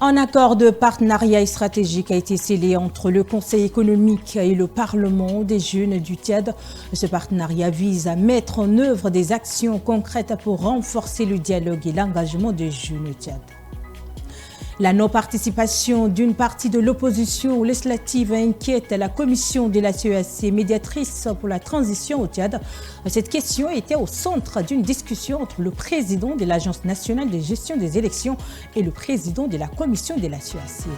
Un accord de partenariat stratégique a été scellé entre le Conseil économique et le Parlement des jeunes du Tchad. Ce partenariat vise à mettre en œuvre des actions concrètes pour renforcer le dialogue et l'engagement des jeunes au Tchad. La non-participation d'une partie de l'opposition législative inquiète la commission de la CEAC, médiatrice pour la transition au Tchad. Cette question était au centre d'une discussion entre le président de l'Agence nationale de gestion des élections et le président de la commission de la CEAC.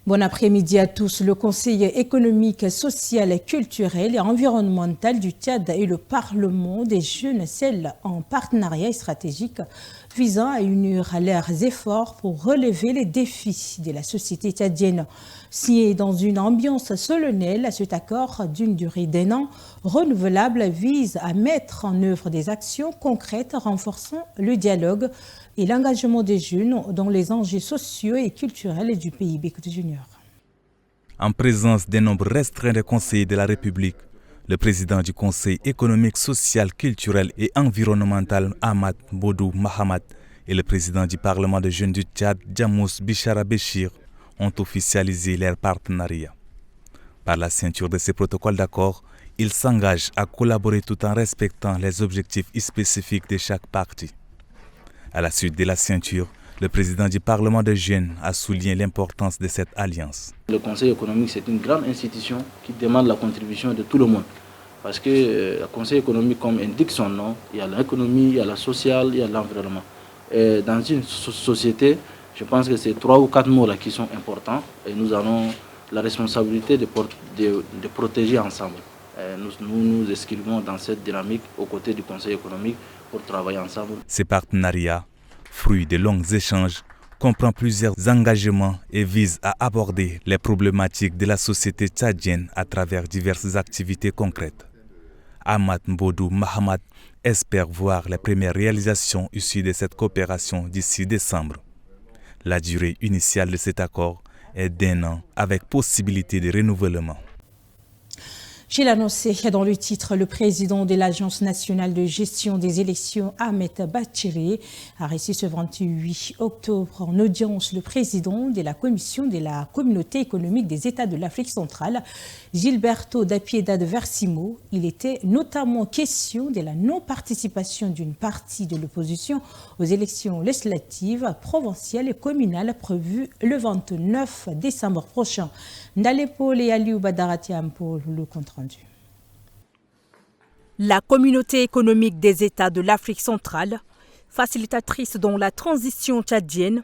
Bon après-midi à tous. Le Conseil économique, social, culturel et environnemental du Tchad et le Parlement des jeunes scellent un partenariat stratégique visant à unir leurs efforts pour relever les défis de la société tchadienne. Signé dans une ambiance solennelle, cet accord d'une durée d'1 an renouvelable vise à mettre en œuvre des actions concrètes renforçant le dialogue et l'engagement des jeunes dans les enjeux sociaux et culturels du pays. Bécoute Junior. En présence d'un nombre restreint de conseillers de la République, le président du Conseil économique, social, culturel et environnemental, Ahmad Bodou Mahamat, et le président du Parlement des jeunes du Tchad, Djamous Bichara Béchir, ont officialisé leur partenariat. Par la ceinture de ces protocoles d'accord, ils s'engagent à collaborer tout en respectant les objectifs spécifiques de chaque partie. À la suite de la ceinture, le président du Parlement des jeunes a souligné l'importance de cette alliance. Le Conseil économique, c'est une grande institution qui demande la contribution de tout le monde. Parce que le Conseil économique, comme indique son nom, il y a l'économie, il y a la sociale, il y a l'environnement. Et dans une société, je pense que c'est 3 ou 4 mots là qui sont importants et nous avons la responsabilité de protéger ensemble. Nous nous inscrivons dans cette dynamique aux côtés du Conseil économique pour travailler ensemble. Ces partenariats, fruit de longs échanges, comprend plusieurs engagements et vise à aborder les problématiques de la société tchadienne à travers diverses activités concrètes. Ahmad Bodou Mahamat espère voir les premières réalisations issues de cette coopération d'ici décembre. La durée initiale de cet accord est d'1 an avec possibilité de renouvellement. J'ai l'annoncé dans le titre, le président de l'Agence nationale de gestion des élections, Ahmed Bachiri, a reçu ce 28 octobre en audience le président de la commission de la communauté économique des États de l'Afrique centrale, Gilberto da Piedade Versimo. Il était notamment question de la non-participation d'une partie de l'opposition aux élections législatives, provinciales et communales prévues le 29 décembre prochain. Ndalepo et Aliou Badaratiam pour le compte rendu. La communauté économique des États de l'Afrique centrale, facilitatrice dans la transition tchadienne,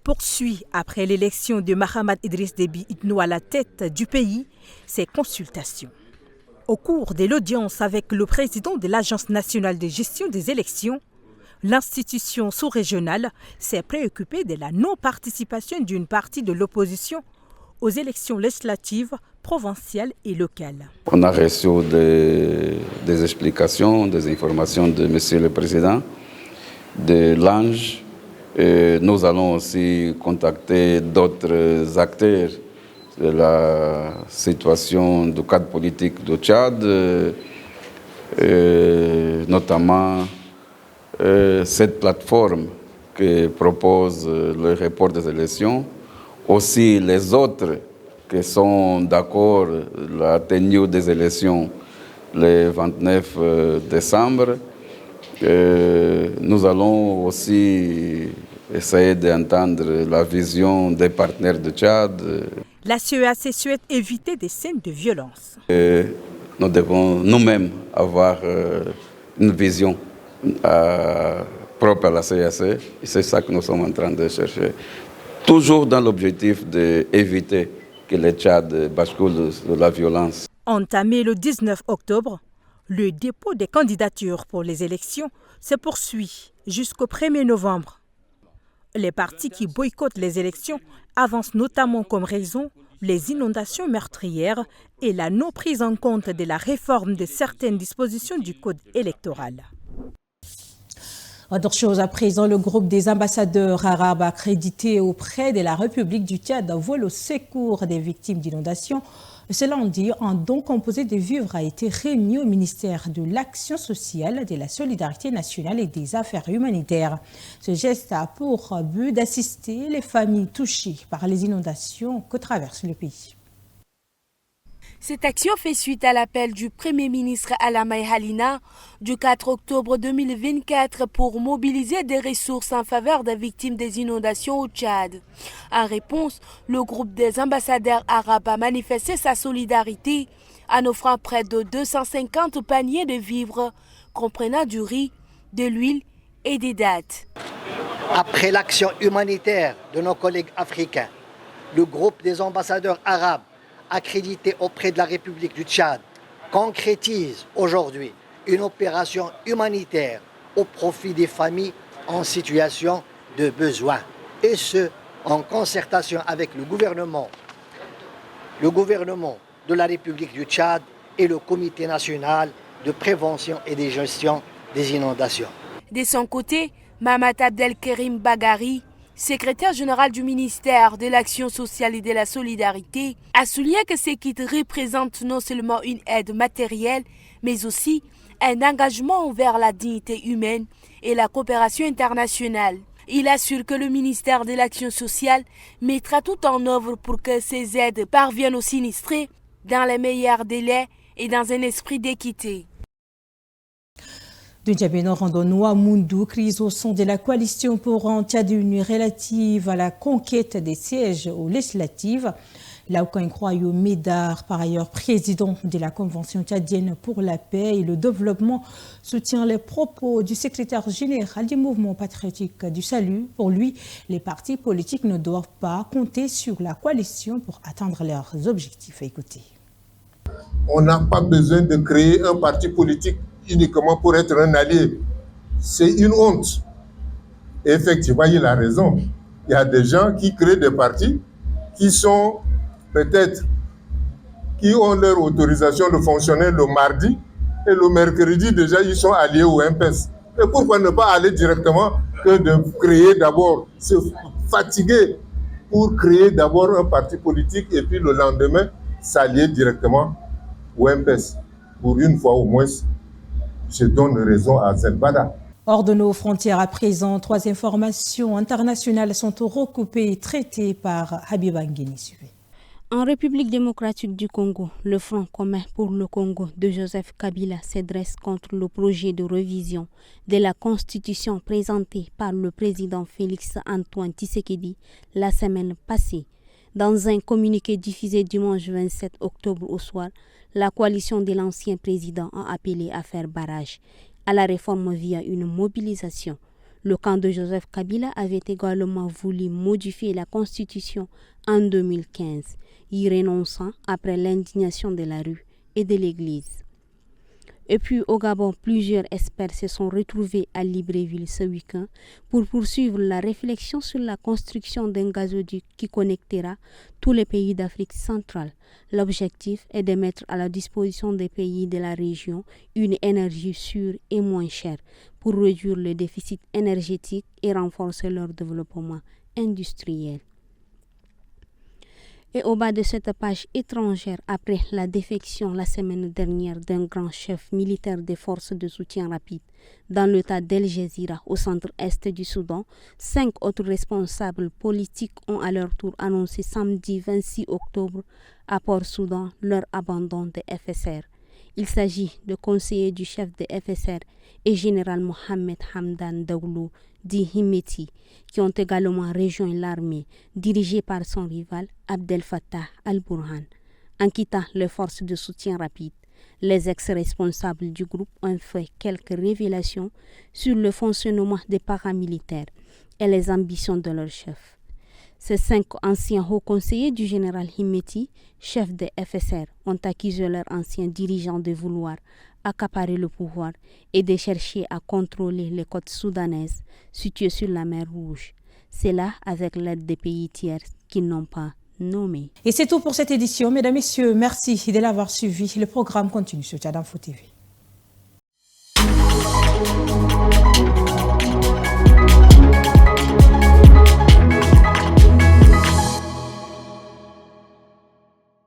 poursuit après l'élection de Mahamat Idriss Déby Itno à la tête du pays ses consultations. Au cours de l'audience avec le président de l'Agence nationale de gestion des élections, l'institution sous-régionale s'est préoccupée de la non-participation d'une partie de l'opposition aux élections législatives, provinciales et locales. On a reçu des explications, des informations de Monsieur le Président, de l'ANGE. Nous allons aussi contacter d'autres acteurs de la situation du cadre politique du Tchad, notamment cette plateforme qui propose le report des élections. Aussi les autres qui sont d'accord la tenue des élections le 29 décembre. Nous allons aussi essayer d'entendre la vision des partenaires de Tchad. La CEAC souhaite éviter des scènes de violence. Nous devons nous-mêmes avoir une vision propre à la CEAC. C'est ça que nous sommes en train de chercher. Toujours dans l'objectif d'éviter que le Tchad bascule dans la violence. Entamé le 19 octobre, le dépôt des candidatures pour les élections se poursuit jusqu'au 1er novembre. Les partis qui boycottent les élections avancent notamment comme raison les inondations meurtrières et la non prise en compte de la réforme de certaines dispositions du code électoral. Autre chose à présent, le groupe des ambassadeurs arabes accrédités auprès de la République du Tchad vole au secours des victimes d'inondations. Ce lundi, un don composé de vivres a été remis au ministère de l'Action sociale, de la solidarité nationale et des affaires humanitaires. Ce geste a pour but d'assister les familles touchées par les inondations que traverse le pays. Cette action fait suite à l'appel du Premier ministre Alamay Halina du 4 octobre 2024 pour mobiliser des ressources en faveur des victimes des inondations au Tchad. En réponse, le groupe des ambassadeurs arabes a manifesté sa solidarité en offrant près de 250 paniers de vivres comprenant du riz, de l'huile et des dattes. Après l'action humanitaire de nos collègues africains, le groupe des ambassadeurs arabes accrédité auprès de la République du Tchad concrétise aujourd'hui une opération humanitaire au profit des familles en situation de besoin. Et ce, en concertation avec le gouvernement de la République du Tchad et le Comité national de prévention et de gestion des inondations. De son côté, Mahamat Abdelkerim Bagari, secrétaire général du ministère de l'Action sociale et de la solidarité, a souligné que ces kits représentent non seulement une aide matérielle, mais aussi un engagement envers la dignité humaine et la coopération internationale. Il assure que le ministère de l'Action sociale mettra tout en œuvre pour que ces aides parviennent aux sinistrés dans les meilleurs délais et dans un esprit d'équité. De N'Djamena Randonnoa Moundou, crise au son de la coalition pour un Tchad uni relative à la conquête des sièges aux législatives. Laoukan Kroyo Médard, par ailleurs président de la Convention tchadienne pour la paix et le développement, soutient les propos du secrétaire général du mouvement patriotique du salut. Pour lui, les partis politiques ne doivent pas compter sur la coalition pour atteindre leurs objectifs. Écoutez. On n'a pas besoin de créer un parti politique uniquement pour être un allié. C'est une honte. Et effectivement, il a raison. Il y a des gens qui créent des partis qui sont peut-être, qui ont leur autorisation de fonctionner le mardi et le mercredi déjà ils sont alliés au MPS. Et pourquoi ne pas aller directement que de créer d'abord, se fatiguer pour créer d'abord un parti politique et puis le lendemain s'allier directement au MPS. Pour une fois au moins, je donne raison à Zelbada. Hors de nos frontières à présent, 3 informations internationales sont recoupées et traitées par Habiba Ngueni. En République démocratique du Congo, le Front commun pour le Congo de Joseph Kabila se dresse contre le projet de révision de la Constitution présenté par le président Félix-Antoine Tshisekedi la semaine passée. Dans un communiqué diffusé dimanche 27 octobre au soir, la coalition de l'ancien président a appelé à faire barrage à la réforme via une mobilisation. Le camp de Joseph Kabila avait également voulu modifier la Constitution en 2015, y renonçant après l'indignation de la rue et de l'Église. Et puis au Gabon, plusieurs experts se sont retrouvés à Libreville ce week-end pour poursuivre la réflexion sur la construction d'un gazoduc qui connectera tous les pays d'Afrique centrale. L'objectif est de mettre à la disposition des pays de la région une énergie sûre et moins chère pour réduire le déficit énergétique et renforcer leur développement industriel. Et au bas de cette page étrangère, après la défection la semaine dernière d'un grand chef militaire des forces de soutien rapide dans l'état d'El Gezira au centre-est du Soudan, 5 autres responsables politiques ont à leur tour annoncé samedi 26 octobre à Port-Soudan leur abandon des FSR. Il s'agit de conseillers du chef des FSR et général Mohamed Hamdan Daglo dit Himeti, qui ont également rejoint l'armée dirigée par son rival Abdel Fattah al-Burhan. En quittant les forces de soutien rapide, les ex-responsables du groupe ont fait quelques révélations sur le fonctionnement des paramilitaires et les ambitions de leur chef. Ces 5 anciens hauts conseillers du général Himeti, chef des FSR, ont accusé leurs anciens dirigeants de vouloir accaparer le pouvoir et de chercher à contrôler les côtes soudanaises situées sur la mer Rouge. C'est là avec l'aide des pays tiers qu'ils n'ont pas nommé. Et c'est tout pour cette édition. Mesdames, Messieurs, merci de l'avoir suivi. Le programme continue sur Tchad Info TV.